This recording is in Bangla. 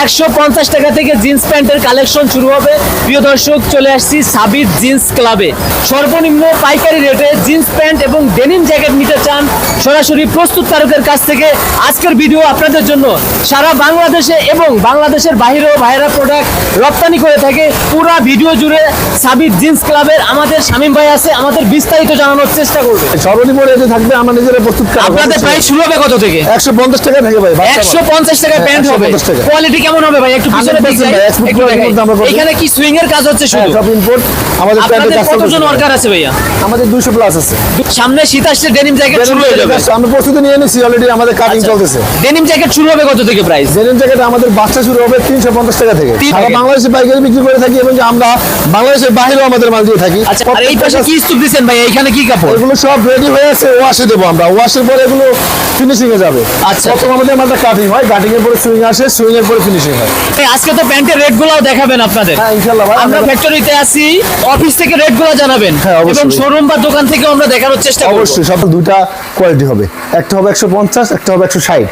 150 টাকা থেকে জিন্স প্যান্টের কালেকশন শুরু হবে। প্রিয় দর্শক, চলে আসছি সাবিত জিন্স ক্লাবে। সর্বনিম্ন পাইকারি রেটে জিন্স প্যান্ট এবং ডেনিম জ্যাকেট নিতে চান সরাসরি প্রস্তুতকারকের কাছ থেকে আজকের ভিডিও আপনাদের জন্য। সারা বাংলাদেশে এবং বাংলাদেশের বাইরেও ভাইরা প্রোডাক্ট রপ্তানি করে থাকে। পুরা ভিডিও জুড়ে সাবিত জিন্স ক্লাবের আমাদের শামীম ভাই আছে, আমাদের বিস্তারিত জানানোর চেষ্টা করবে। সর্বনিম্ন রেটে থাকবে, আমরা নিজেরা প্রস্তুত করি। আপনাদের প্রাইস শুরু হবে কত থেকে? 150 টাকা থেকে ভাই। 150 টাকা প্যান্ট হবে। 150 টাকা। কোয়ালিটি কেমন হবে ভাই? একটু পিছনে দিক যাই, একটু দেখাই। এখানে কি সুইং এর কাজ হচ্ছে শুধু? সব ইম্পোর্ট। আমাদের আপনাদের প্যান্টের কতজন ওয়ার্কার আছে ভাইয়া? আমাদের 200 প্লাস আছে। সামনে শীত আসছে, ডেনিম জ্যাকেট শুরু হয়ে যাবে। আমরা প্রস্তুতি নিয়ে নিয়েছি অলরেডি, আমাদের কাটিং চলতেছে। ডেনিম জ্যাকেট শুরু হবে কত থেকে প্রাইস? ডেনিম জ্যাকেট আমাদের বাচ্চা শুরু হবে 350 টাকা থেকে। সারা বাংলাদেশে পাইকারি বিক্রি করে থাকি এবং আমরা বাংলাদেশের বাইরেও আমাদের মাল দিয়ে থাকি। আচ্ছা, আর এই পাশে কি স্টক দিবেন ভাই? এইখানে কি কাপড়? এগুলো সব রেডি হয়ে আছে, ওয়াশে দেবো আমরা। ওয়াশের পরে এগুলো ফিনিশিং এ যাবে। আচ্ছা। প্রথম আমাদের মালটা কাটিং হয়, কাটিং এর পরে সুইং আসে, সুইং এর পরে ফিনিশিং হয়। আজকে তো প্যান্টের রেট গুলাও দেখাবেন আপনাদের। হ্যাঁ ইনশাআল্লাহ ভাই। আমরা ফ্যাক্টরিতে আছি, অফিস থেকে রেট গুলো জানাবেন হ্যাঁ, অবশ্যই। এবং শোরুম বা দোকান থেকে আমরা দেখানোর চেষ্টা করব। অবশ্যই সব দুইটা কোয়ালিটি হবে, একটা হবে 150, একটা হবে 160।